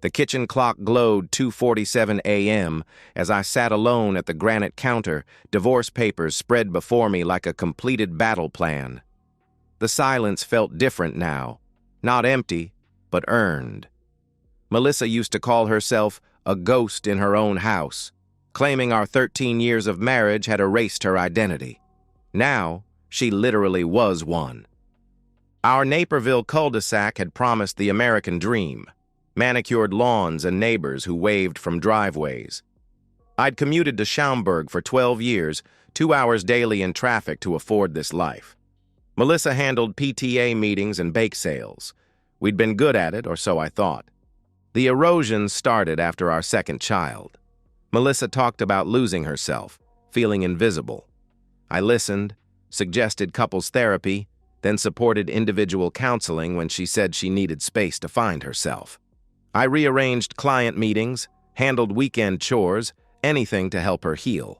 The kitchen clock glowed 2:47 a.m. as I sat alone at the granite counter, divorce papers spread before me like a completed battle plan. The silence felt different now, not empty, but earned. Melissa used to call herself a ghost in her own house, claiming our 13 years of marriage had erased her identity. Now, she literally was one. Our Naperville cul-de-sac had promised the American dream, manicured lawns and neighbors who waved from driveways. I'd commuted to Schaumburg for 12 years, 2 hours daily in traffic to afford this life. Melissa handled PTA meetings and bake sales. We'd been good at it, or so I thought. The erosion started after our second child. Melissa talked about losing herself, feeling invisible. I listened, suggested couples therapy, then supported individual counseling when she said she needed space to find herself. I rearranged client meetings, handled weekend chores, anything to help her heal.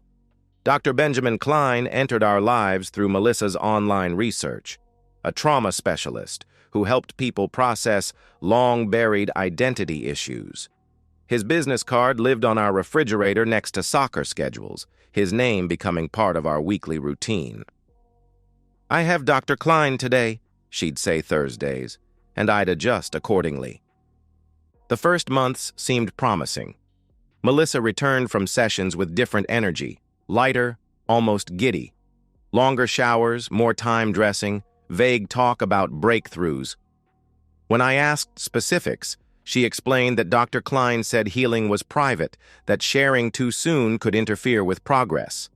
Dr. Benjamin Klein entered our lives through Melissa's online research, a trauma specialist who helped people process long-buried identity issues. His business card lived on our refrigerator next to soccer schedules, his name becoming part of our weekly routine. "I have Dr. Klein today," she'd say Thursdays, and I'd adjust accordingly. The first months seemed promising. Melissa returned from sessions with different energy, lighter, almost giddy. Longer showers, more time dressing, vague talk about breakthroughs. When I asked specifics, she explained that Dr. Klein said healing was private, that sharing too soon could interfere with progress.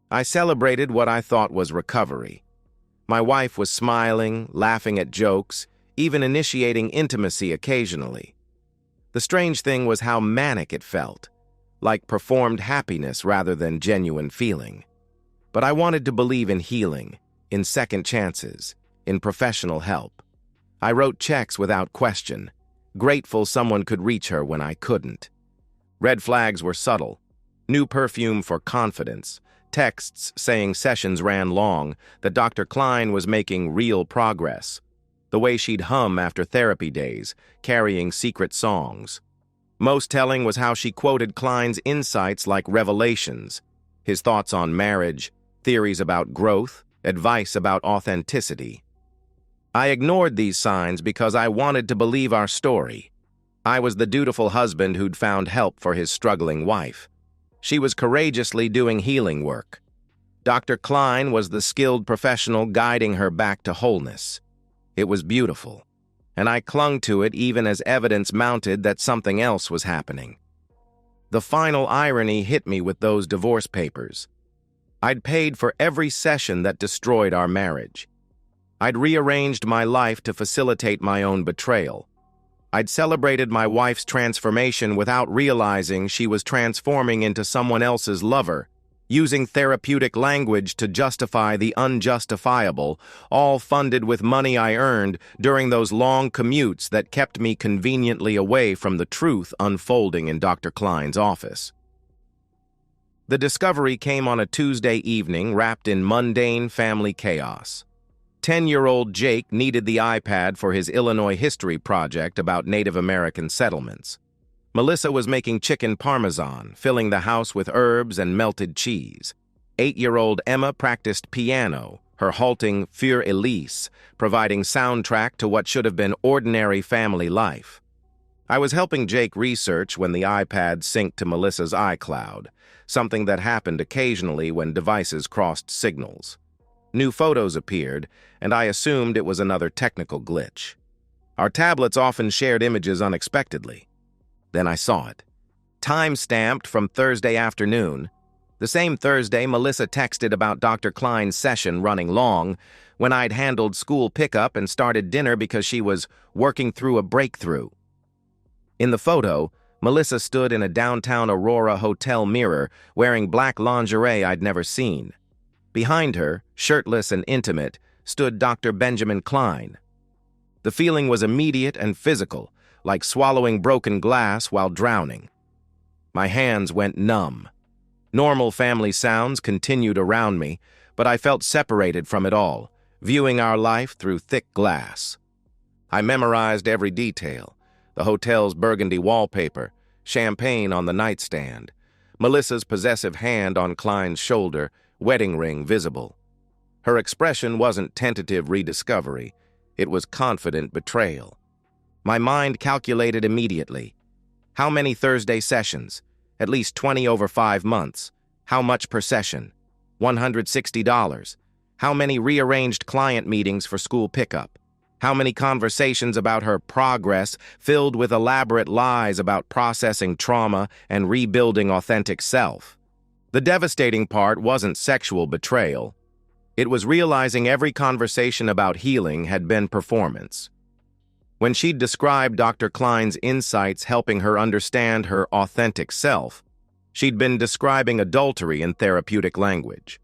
I celebrated what I thought was recovery. My wife was smiling, laughing at jokes, even initiating intimacy occasionally. The strange thing was how manic it felt, like performed happiness rather than genuine feeling. But I wanted to believe in healing, in second chances, in professional help. I wrote checks without question, grateful someone could reach her when I couldn't. Red flags were subtle. New perfume for confidence, texts saying sessions ran long, that Dr. Klein was making real progress. The way she'd hum after therapy days, carrying secret songs. Most telling was how she quoted Klein's insights like revelations, his thoughts on marriage, theories about growth, advice about authenticity. I ignored these signs because I wanted to believe our story. I was the dutiful husband who'd found help for his struggling wife. She was courageously doing healing work. Dr. Klein was the skilled professional guiding her back to wholeness. It was beautiful, and I clung to it even as evidence mounted that something else was happening. The final irony hit me with those divorce papers. I'd paid for every session that destroyed our marriage. I'd rearranged my life to facilitate my own betrayal. I'd celebrated my wife's transformation without realizing she was transforming into someone else's lover, using therapeutic language to justify the unjustifiable, all funded with money I earned during those long commutes that kept me conveniently away from the truth unfolding in Dr. Klein's office. The discovery came on a Tuesday evening wrapped in mundane family chaos. 10-year-old Jake needed the iPad for his Illinois history project about Native American settlements. Melissa was making chicken parmesan, filling the house with herbs and melted cheese. 8-year-old Emma practiced piano, her halting Für Elise, providing soundtrack to what should have been ordinary family life. I was helping Jake research when the iPad synced to Melissa's iCloud, something that happened occasionally when devices crossed signals. New photos appeared, and I assumed it was another technical glitch. Our tablets often shared images unexpectedly. Then I saw it. Time-stamped from Thursday afternoon. The same Thursday, Melissa texted about Dr. Klein's session running long, when I'd handled school pickup and started dinner because she was working through a breakthrough. In the photo, Melissa stood in a downtown Aurora hotel mirror, wearing black lingerie I'd never seen. Behind her, shirtless and intimate, stood Dr. Benjamin Klein. The feeling was immediate and physical, like swallowing broken glass while drowning. My hands went numb. Normal family sounds continued around me, but I felt separated from it all, viewing our life through thick glass. I memorized every detail, the hotel's burgundy wallpaper, champagne on the nightstand, Melissa's possessive hand on Klein's shoulder, wedding ring visible. Her expression wasn't tentative rediscovery, it was confident betrayal. My mind calculated immediately. How many Thursday sessions? At least 20 over 5 months. How much per session? $160. How many rearranged client meetings for school pickup? How many conversations about her progress filled with elaborate lies about processing trauma and rebuilding authentic self? The devastating part wasn't sexual betrayal. It was realizing every conversation about healing had been performance. When she'd described Dr. Klein's insights helping her understand her authentic self, she'd been describing adultery in therapeutic language.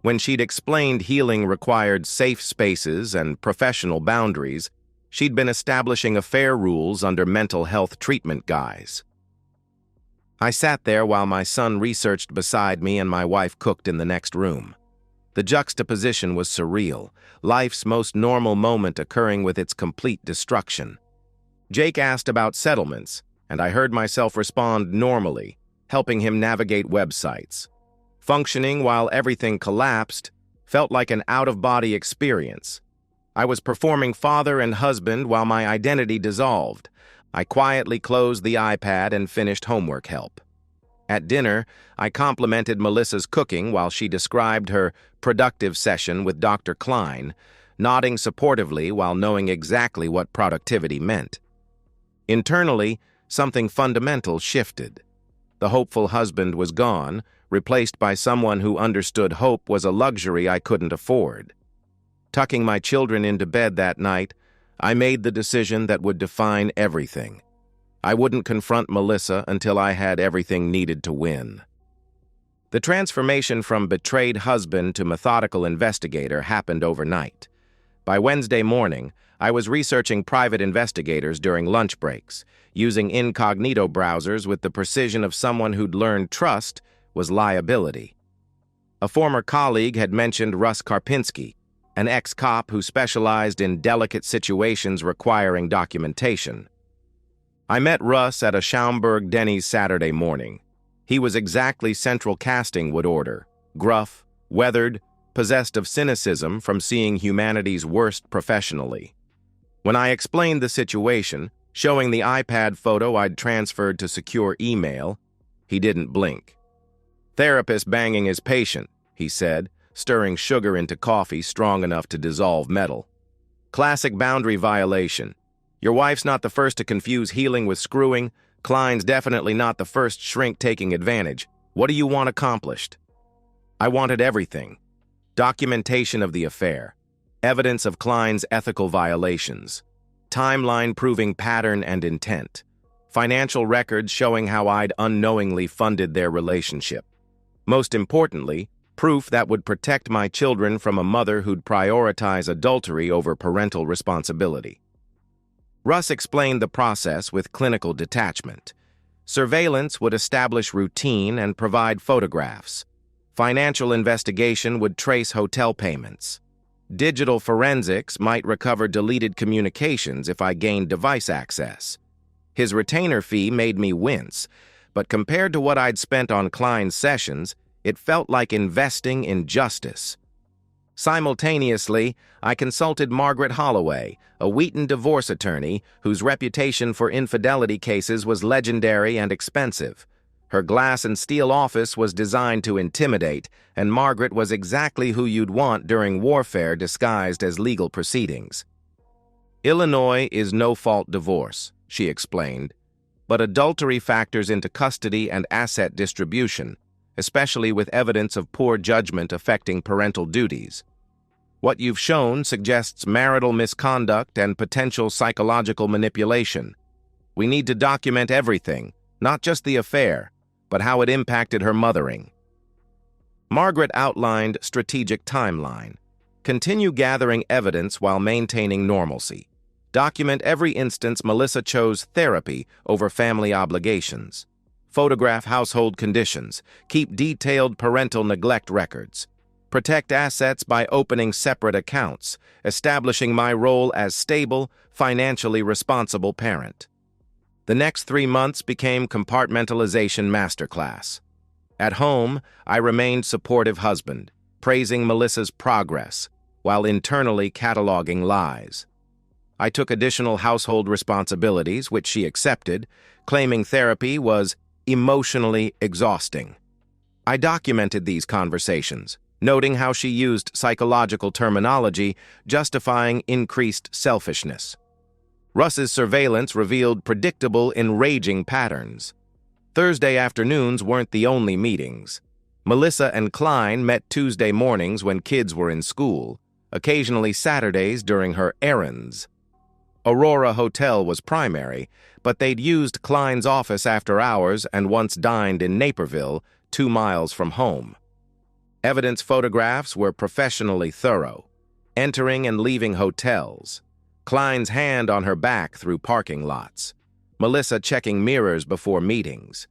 When she'd explained healing required safe spaces and professional boundaries, she'd been establishing affair rules under mental health treatment guise. I sat there while my son researched beside me and my wife cooked in the next room. The juxtaposition was surreal, life's most normal moment occurring with its complete destruction. Jake asked about settlements, and I heard myself respond normally, helping him navigate websites. Functioning while everything collapsed felt like an out-of-body experience. I was performing father and husband while my identity dissolved. I quietly closed the iPad and finished homework help. At dinner, I complimented Melissa's cooking while she described her productive session with Dr. Klein, nodding supportively while knowing exactly what productivity meant. Internally, something fundamental shifted. The hopeful husband was gone, replaced by someone who understood hope was a luxury I couldn't afford. Tucking my children into bed that night, I made the decision that would define everything. I wouldn't confront Melissa until I had everything needed to win. The transformation from betrayed husband to methodical investigator happened overnight. By Wednesday morning, I was researching private investigators during lunch breaks, using incognito browsers with the precision of someone who'd learned trust was liability. A former colleague had mentioned Russ Karpinski, an ex-cop who specialized in delicate situations requiring documentation. I met Russ at a Schaumburg Denny's Saturday morning. He was exactly Central Casting would order, gruff, weathered, possessed of cynicism from seeing humanity's worst professionally. When I explained the situation, showing the iPad photo I'd transferred to secure email, he didn't blink. "Therapist banging his patient," he said, stirring sugar into coffee strong enough to dissolve metal. "Classic boundary violation. Your wife's not the first to confuse healing with screwing. Klein's definitely not the first shrink taking advantage. What do you want accomplished?" I wanted everything. Documentation of the affair, evidence of Klein's ethical violations, timeline proving pattern and intent, financial records showing how I'd unknowingly funded their relationship. Most importantly, proof that would protect my children from a mother who'd prioritize adultery over parental responsibility. Russ explained the process with clinical detachment. Surveillance would establish routine and provide photographs. Financial investigation would trace hotel payments. Digital forensics might recover deleted communications if I gained device access. His retainer fee made me wince, but compared to what I'd spent on Klein's sessions, it felt like investing in justice. Simultaneously, I consulted Margaret Holloway, a Wheaton divorce attorney whose reputation for infidelity cases was legendary and expensive. Her glass and steel office was designed to intimidate, and Margaret was exactly who you'd want during warfare disguised as legal proceedings. "Illinois is no-fault divorce," she explained, "but adultery factors into custody and asset distribution, especially with evidence of poor judgment affecting parental duties. What you've shown suggests marital misconduct and potential psychological manipulation. We need to document everything, not just the affair, but how it impacted her mothering." Margaret outlined strategic timeline. Continue gathering evidence while maintaining normalcy. Document every instance Melissa chose therapy over family obligations. Photograph household conditions. Keep detailed parental neglect records. Protect assets by opening separate accounts, establishing my role as stable, financially responsible parent. The next 3 months became compartmentalization masterclass. At home, I remained supportive husband, praising Melissa's progress, while internally cataloging lies. I took additional household responsibilities, which she accepted, claiming therapy was emotionally exhausting. I documented these conversations, noting how she used psychological terminology, justifying increased selfishness. Russ's surveillance revealed predictable, enraging patterns. Thursday afternoons weren't the only meetings. Melissa and Klein met Tuesday mornings when kids were in school, occasionally Saturdays during her errands. Aurora Hotel was primary, but they'd used Klein's office after hours and once dined in Naperville, 2 miles from home. Evidence photographs were professionally thorough, entering and leaving hotels, Klein's hand on her back through parking lots, Melissa checking mirrors before meetings.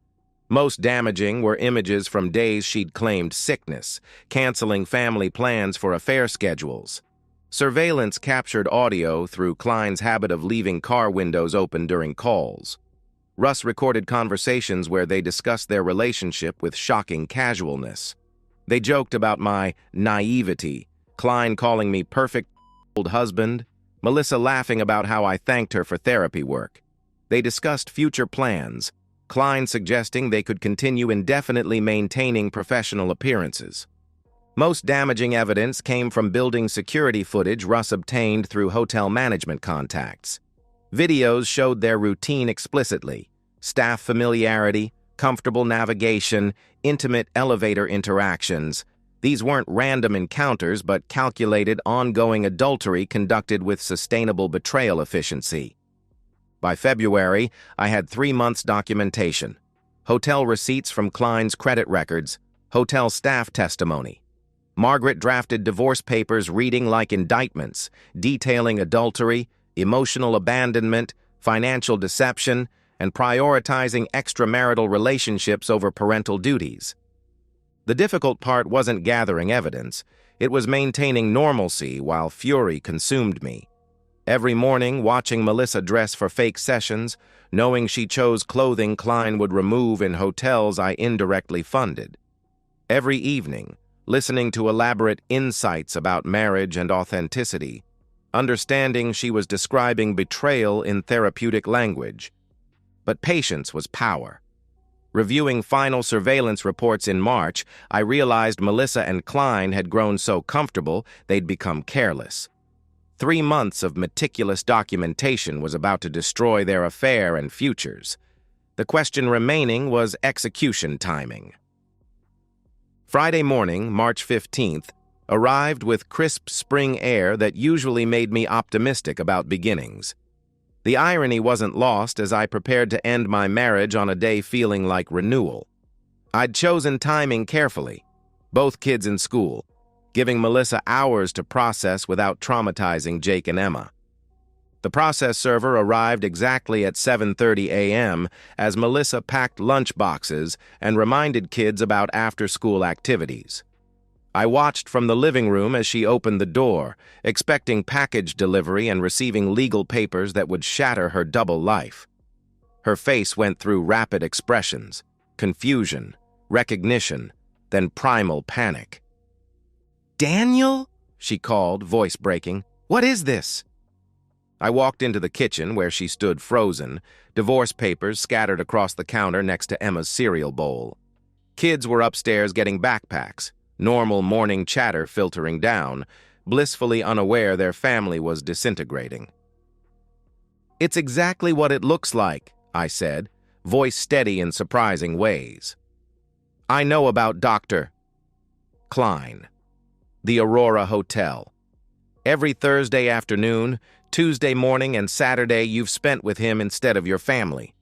Most damaging were images from days she'd claimed sickness, canceling family plans for affair schedules. Surveillance captured audio through Klein's habit of leaving car windows open during calls. Russ recorded conversations where they discussed their relationship with shocking casualness. They joked about my naivety, Klein calling me perfect old husband, Melissa laughing about how I thanked her for therapy work. They discussed future plans, Klein suggesting they could continue indefinitely maintaining professional appearances. Most damaging evidence came from building security footage Russ obtained through hotel management contacts. Videos showed their routine explicitly: staff familiarity, comfortable navigation, intimate elevator interactions. These weren't random encounters, but calculated, ongoing adultery conducted with sustainable betrayal efficiency. By February, I had 3 months documentation: hotel receipts from Klein's credit records, hotel staff testimony. Margaret drafted divorce papers reading like indictments, detailing adultery, emotional abandonment, financial deception, and prioritizing extramarital relationships over parental duties. The difficult part wasn't gathering evidence, it was maintaining normalcy while fury consumed me. Every morning, watching Melissa dress for fake sessions, knowing she chose clothing Klein would remove in hotels I indirectly funded. Every evening, listening to elaborate insights about marriage and authenticity, understanding she was describing betrayal in therapeutic language. But patience was power. Reviewing final surveillance reports in March, I realized Melissa and Klein had grown so comfortable they'd become careless. 3 months of meticulous documentation was about to destroy their affair and futures. The question remaining was execution timing. Friday morning, March 15th, arrived with crisp spring air that usually made me optimistic about beginnings. The irony wasn't lost as I prepared to end my marriage on a day feeling like renewal. I'd chosen timing carefully, both kids in school, giving Melissa hours to process without traumatizing Jake and Emma. The process server arrived exactly at 7:30 a.m. as Melissa packed lunch boxes and reminded kids about after-school activities. I watched from the living room as she opened the door, expecting package delivery and receiving legal papers that would shatter her double life. Her face went through rapid expressions: confusion, recognition, then primal panic. "Daniel?" she called, voice breaking. "What is this?" I walked into the kitchen where she stood frozen, divorce papers scattered across the counter next to Emma's cereal bowl. Kids were upstairs getting backpacks, normal morning chatter filtering down, blissfully unaware their family was disintegrating. "It's exactly what it looks like," I said, voice steady in surprising ways. "I know about Dr. Klein. The Aurora Hotel. Every Thursday afternoon, Tuesday morning, and Saturday you've spent with him instead of your family."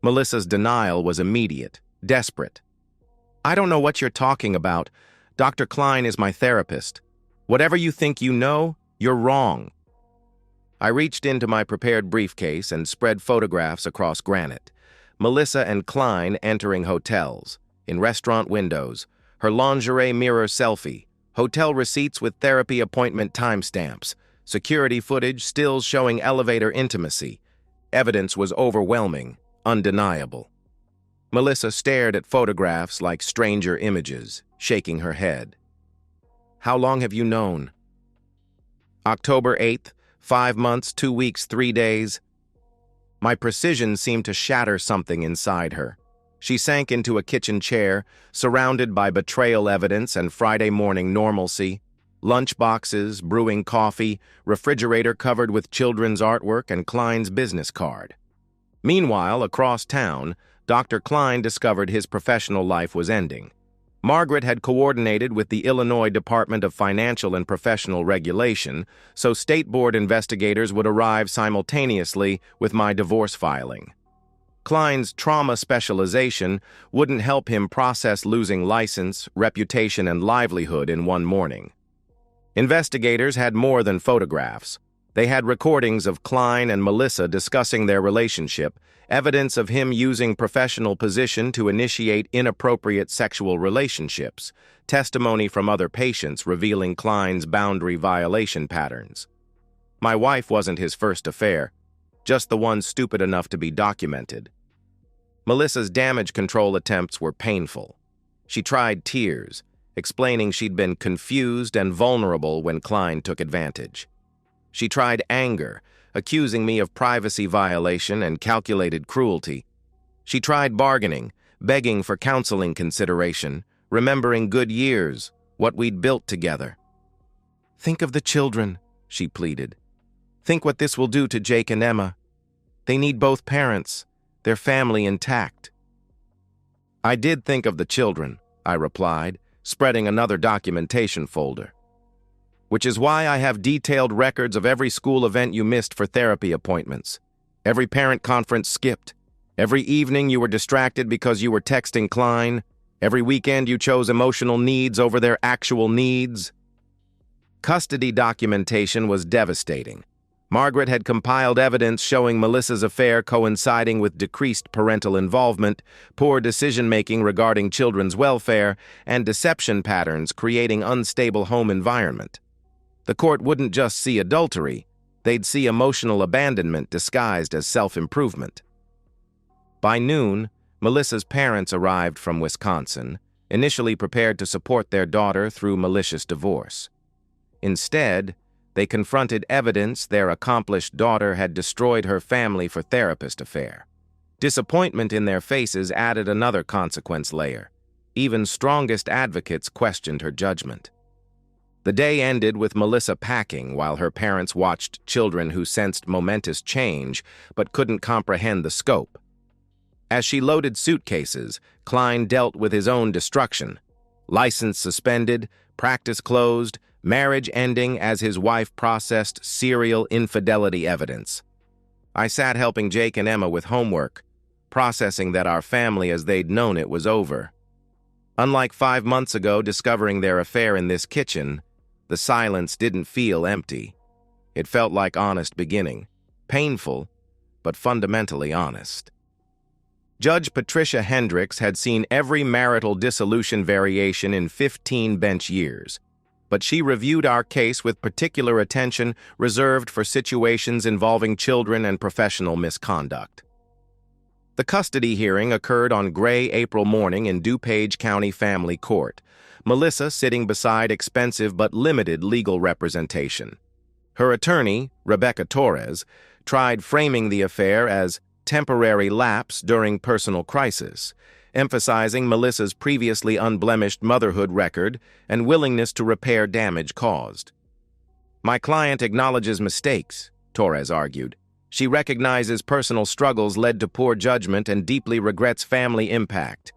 Melissa's denial was immediate, desperate. "I don't know what you're talking about. Dr. Klein is my therapist. Whatever you think you know, you're wrong." I reached into my prepared briefcase and spread photographs across granite. Melissa and Klein entering hotels, in restaurant windows, her lingerie mirror selfie, hotel receipts with therapy appointment timestamps, security footage, stills showing elevator intimacy. Evidence was overwhelming, undeniable. Melissa stared at photographs like stranger images, shaking her head. How long have you known? October 8th, 5 months, 2 weeks, 3 days. My precision seemed to shatter something inside her. She sank into a kitchen chair, surrounded by betrayal evidence and Friday morning normalcy, lunch boxes, brewing coffee, refrigerator covered with children's artwork and Klein's business card. Meanwhile, across town, Dr. Klein discovered his professional life was ending. Margaret had coordinated with the Illinois Department of Financial and Professional Regulation, so state board investigators would arrive simultaneously with my divorce filing. Klein's trauma specialization wouldn't help him process losing license, reputation, and livelihood in one morning. Investigators had more than photographs. They had recordings of Klein and Melissa discussing their relationship, evidence of him using professional position to initiate inappropriate sexual relationships, testimony from other patients revealing Klein's boundary violation patterns. My wife wasn't his first affair, just the one stupid enough to be documented. Melissa's damage control attempts were painful. She tried tears, explaining she'd been confused and vulnerable when Klein took advantage. She tried anger, accusing me of privacy violation and calculated cruelty. She tried bargaining, begging for counseling consideration, remembering good years, what we'd built together. Think of the children, she pleaded. Think what this will do to Jake and Emma. They need both parents, their family intact. I did think of the children, I replied, spreading another documentation folder. Which is why I have detailed records of every school event you missed for therapy appointments, every parent conference skipped, every evening you were distracted because you were texting Klein, every weekend you chose emotional needs over their actual needs. Custody documentation was devastating. Margaret had compiled evidence showing Melissa's affair coinciding with decreased parental involvement, poor decision-making regarding children's welfare, and deception patterns creating unstable home environment. The court wouldn't just see adultery, they'd see emotional abandonment disguised as self-improvement. By noon, Melissa's parents arrived from Wisconsin, initially prepared to support their daughter through malicious divorce. Instead, they confronted evidence their accomplished daughter had destroyed her family for therapist affair. Disappointment in their faces added another consequence layer. Even strongest advocates questioned her judgment. The day ended with Melissa packing while her parents watched children who sensed momentous change but couldn't comprehend the scope. As she loaded suitcases, Klein dealt with his own destruction. License suspended, practice closed, marriage ending as his wife processed serial infidelity evidence. I sat helping Jake and Emma with homework, processing that our family as they'd known it was over. Unlike 5 months ago discovering their affair in this kitchen, the silence didn't feel empty. It felt like honest beginning, painful, but fundamentally honest. Judge Patricia Hendricks had seen every marital dissolution variation in 15 bench years, but she reviewed our case with particular attention reserved for situations involving children and professional misconduct. The custody hearing occurred on gray April morning in DuPage County Family Court, Melissa sitting beside expensive but limited legal representation. Her attorney, Rebecca Torres, tried framing the affair as temporary lapse during personal crisis, emphasizing Melissa's previously unblemished motherhood record and willingness to repair damage caused. My client acknowledges mistakes, Torres argued. She recognizes personal struggles led to poor judgment and deeply regrets family impact.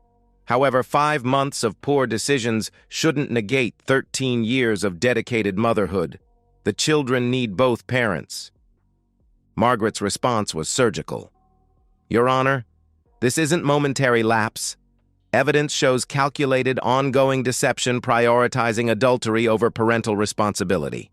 However, 5 months of poor decisions shouldn't negate 13 years of dedicated motherhood. The children need both parents. Margaret's response was surgical. Your Honor, this isn't momentary lapse. Evidence shows calculated, ongoing deception prioritizing adultery over parental responsibility.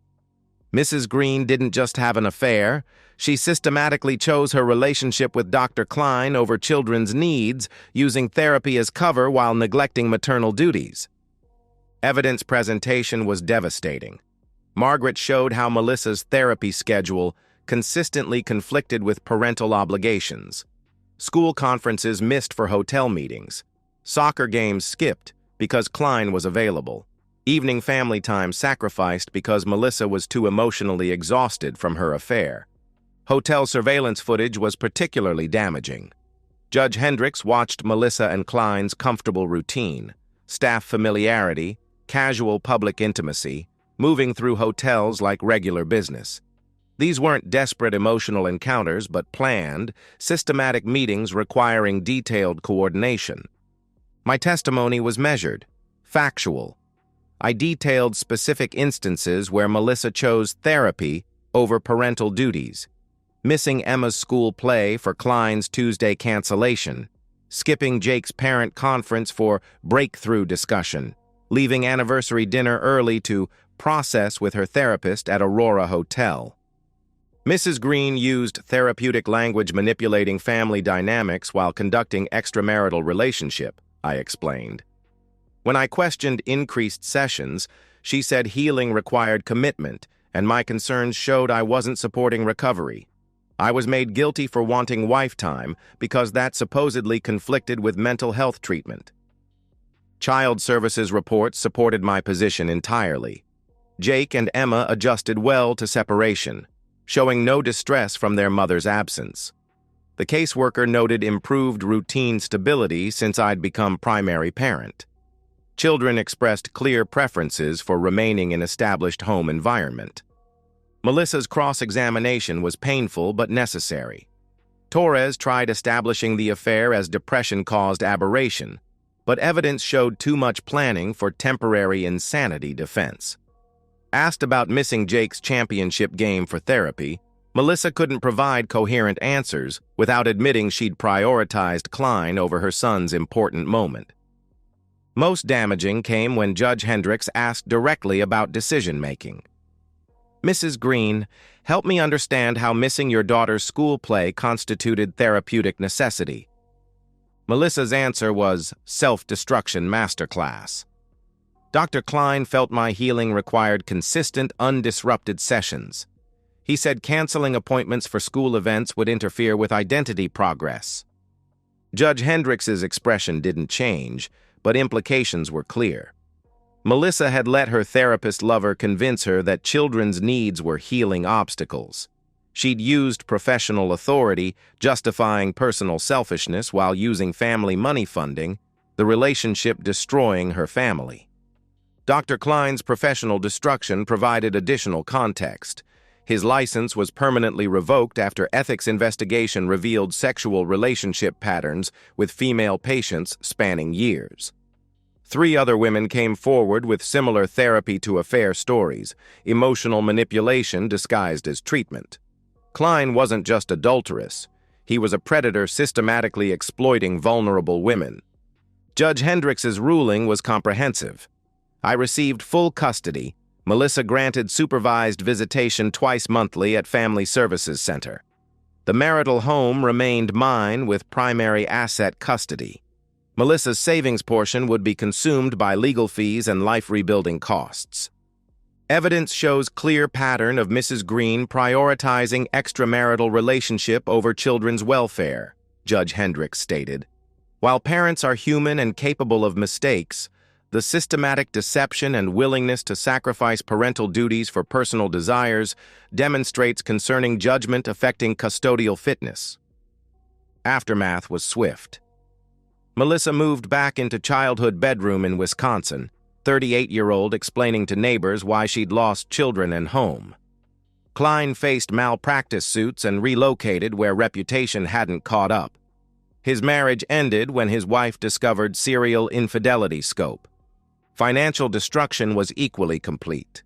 Mrs. Green didn't just have an affair. She systematically chose her relationship with Dr. Klein over children's needs, using therapy as cover while neglecting maternal duties. Evidence presentation was devastating. Margaret showed how Melissa's therapy schedule, consistently conflicted with parental obligations. School conferences missed for hotel meetings. Soccer games skipped because Klein was available. Evening family time sacrificed because Melissa was too emotionally exhausted from her affair. Hotel surveillance footage was particularly damaging. Judge Hendricks watched Melissa and Klein's comfortable routine, staff familiarity, casual public intimacy, moving through hotels like regular business. These weren't desperate emotional encounters, but planned, systematic meetings requiring detailed coordination. My testimony was measured, factual. I detailed specific instances where Melissa chose therapy over parental duties, missing Emma's school play for Klein's Tuesday cancellation, skipping Jake's parent conference for breakthrough discussion, leaving anniversary dinner early to process with her therapist at Aurora Hotel. Mrs. Green used therapeutic language manipulating family dynamics while conducting extramarital relationship, I explained. When I questioned increased sessions, she said healing required commitment, and my concerns showed I wasn't supporting recovery. I was made guilty for wanting wife time because that supposedly conflicted with mental health treatment. Child Services reports supported my position entirely. Jake and Emma adjusted well to separation, showing no distress from their mother's absence. The caseworker noted improved routine stability since I'd become primary parent. Children expressed clear preferences for remaining in established home environment. Melissa's cross-examination was painful but necessary. Torres tried establishing the affair as depression-caused aberration, but evidence showed too much planning for temporary insanity defense. Asked about missing Jake's championship game for therapy, Melissa couldn't provide coherent answers without admitting she'd prioritized Klein over her son's important moment. Most damaging came when Judge Hendricks asked directly about decision-making. Mrs. Green, help me understand how missing your daughter's school play constituted therapeutic necessity. Melissa's answer was self-destruction masterclass. Dr. Klein felt my healing required consistent, undisrupted sessions. He said canceling appointments for school events would interfere with identity progress. Judge Hendricks's expression didn't change, but implications were clear. Melissa had let her therapist lover convince her that children's needs were healing obstacles. She'd used professional authority, justifying personal selfishness while using family money funding, the relationship destroying her family. Dr. Klein's professional destruction provided additional context. His license was permanently revoked after ethics investigation revealed sexual relationship patterns with female patients spanning years. 3 other women came forward with similar therapy-to-affair stories, emotional manipulation disguised as treatment. Klein wasn't just adulterous. He was a predator systematically exploiting vulnerable women. Judge Hendricks's ruling was comprehensive. I received full custody. Melissa granted supervised visitation twice monthly at Family Services Center. The marital home remained mine with primary asset custody. Melissa's savings portion would be consumed by legal fees and life-rebuilding costs. Evidence shows clear pattern of Mrs. Green prioritizing extramarital relationship over children's welfare, Judge Hendricks stated. While parents are human and capable of mistakes, the systematic deception and willingness to sacrifice parental duties for personal desires demonstrates concerning judgment affecting custodial fitness. Aftermath was swift. Melissa moved back into childhood bedroom in Wisconsin, 38-year-old explaining to neighbors why she'd lost children and home. Klein faced malpractice suits and relocated where reputation hadn't caught up. His marriage ended when his wife discovered serial infidelity scope. Financial destruction was equally complete.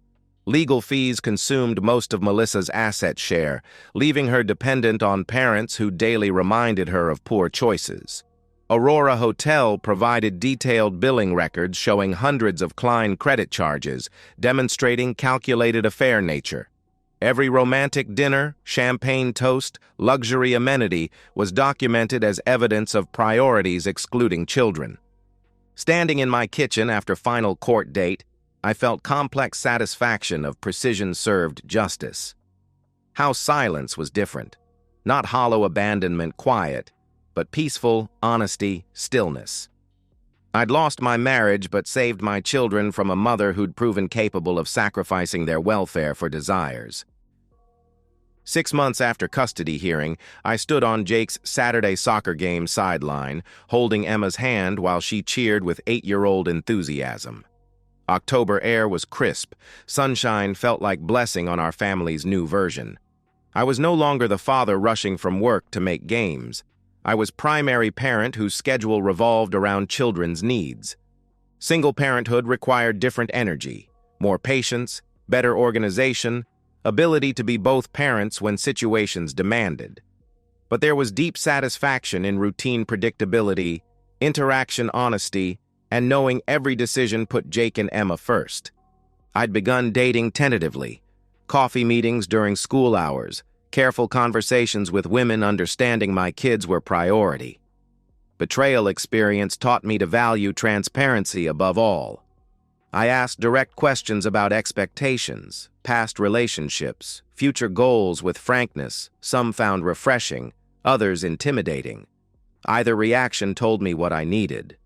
Legal fees consumed most of Melissa's asset share, leaving her dependent on parents who daily reminded her of poor choices. Aurora Hotel provided detailed billing records showing hundreds of Klein credit charges, demonstrating calculated affair nature. Every romantic dinner, champagne toast, luxury amenity was documented as evidence of priorities excluding children. Standing in my kitchen after final court date, I felt complex satisfaction of precision-served justice. House silence was different. Not hollow abandonment, quiet, but peaceful honesty, stillness. I'd lost my marriage but saved my children from a mother who'd proven capable of sacrificing their welfare for desires. 6 months after custody hearing, I stood on Jake's Saturday soccer game sideline, holding Emma's hand while she cheered with 8-year-old enthusiasm. October air was crisp. Sunshine felt like blessing on our family's new version. I was no longer the father rushing from work to make games. I was primary parent whose schedule revolved around children's needs. Single parenthood required different energy, more patience, better organization, ability to be both parents when situations demanded. But there was deep satisfaction in routine predictability, interaction honesty, and knowing every decision put Jake and Emma first. I'd begun dating tentatively, coffee meetings during school hours, careful conversations with women understanding my kids were priority. Betrayal experience taught me to value transparency above all. I asked direct questions about expectations, past relationships, future goals with frankness. Some found refreshing, others intimidating. Either reaction told me what I needed.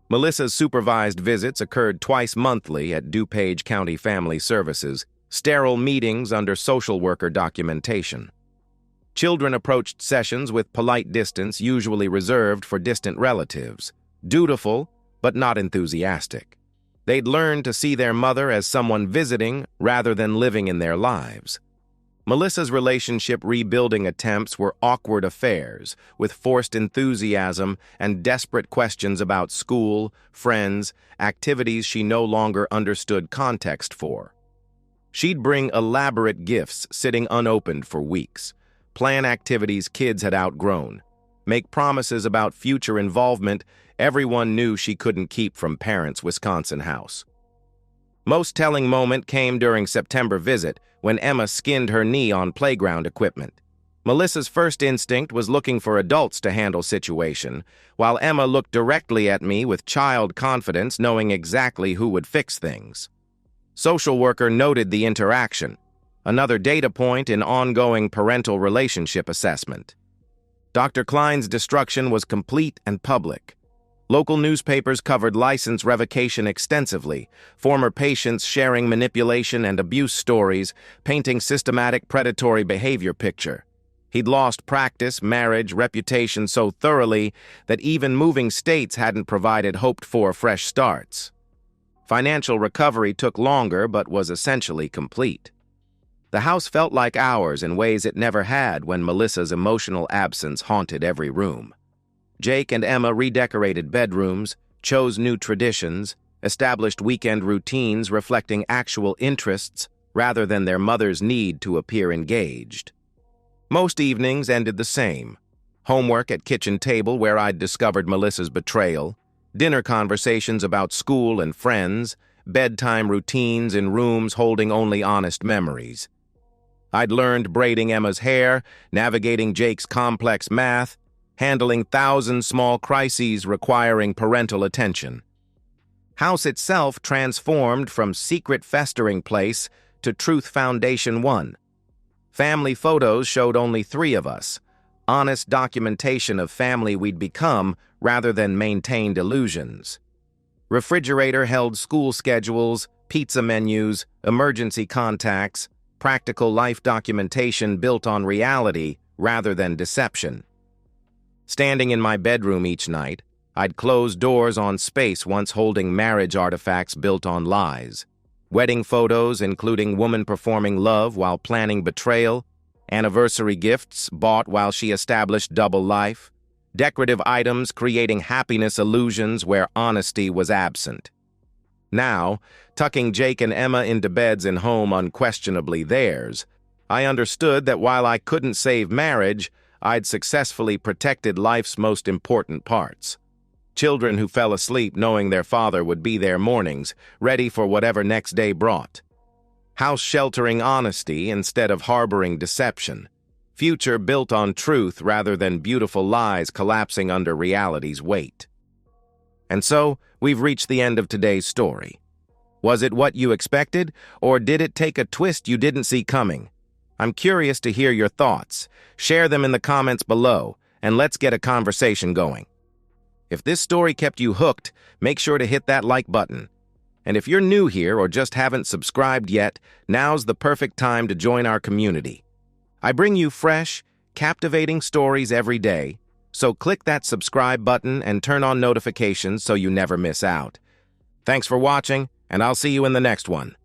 Melissa's supervised visits occurred twice monthly at DuPage County Family Services, sterile meetings under social worker documentation. Children approached sessions with polite distance, usually reserved for distant relatives, dutiful but not enthusiastic. They'd learned to see their mother as someone visiting rather than living in their lives. Melissa's relationship rebuilding attempts were awkward affairs, with forced enthusiasm and desperate questions about school, friends, activities she no longer understood context for. She'd bring elaborate gifts sitting unopened for weeks, plan activities kids had outgrown, make promises about future involvement everyone knew she couldn't keep from parents' Wisconsin house. Most telling moment came during September visit when Emma skinned her knee on playground equipment. Melissa's first instinct was looking for adults to handle situation, while Emma looked directly at me with child confidence, knowing exactly who would fix things. Social worker noted the interaction, another data point in ongoing parental relationship assessment. Dr. Klein's destruction was complete and public. Local newspapers covered license revocation extensively, former patients sharing manipulation and abuse stories, painting systematic predatory behavior picture. He'd lost practice, marriage, reputation so thoroughly that even moving states hadn't provided hoped-for fresh starts. Financial recovery took longer but was essentially complete. The house felt like ours in ways it never had when Melissa's emotional absence haunted every room. Jake and Emma redecorated bedrooms, chose new traditions, established weekend routines reflecting actual interests rather than their mother's need to appear engaged. Most evenings ended the same. Homework at kitchen table where I'd discovered Melissa's betrayal, dinner conversations about school and friends, bedtime routines in rooms holding only honest memories. I'd learned braiding Emma's hair, navigating Jake's complex math, handling 1,000 small crises requiring parental attention. House itself transformed from secret festering place to Truth Foundation 1. Family photos showed only 3 of us, honest documentation of family we'd become rather than maintained illusions. Refrigerator held school schedules, pizza menus, emergency contacts, practical life documentation built on reality rather than deception. Standing in my bedroom each night, I'd close doors on space once holding marriage artifacts built on lies. Wedding photos including woman performing love while planning betrayal, anniversary gifts bought while she established double life, decorative items creating happiness illusions where honesty was absent. Now, tucking Jake and Emma into beds and home unquestionably theirs, I understood that while I couldn't save marriage, I'd successfully protected life's most important parts. Children who fell asleep knowing their father would be there mornings, ready for whatever next day brought. House sheltering honesty instead of harboring deception. Future built on truth rather than beautiful lies collapsing under reality's weight. And so, we've reached the end of today's story. Was it what you expected, or did it take a twist you didn't see coming? I'm curious to hear your thoughts. Share them in the comments below, and let's get a conversation going. If this story kept you hooked, make sure to hit that like button. And if you're new here or just haven't subscribed yet, now's the perfect time to join our community. I bring you fresh, captivating stories every day, so click that subscribe button and turn on notifications so you never miss out. Thanks for watching, and I'll see you in the next one.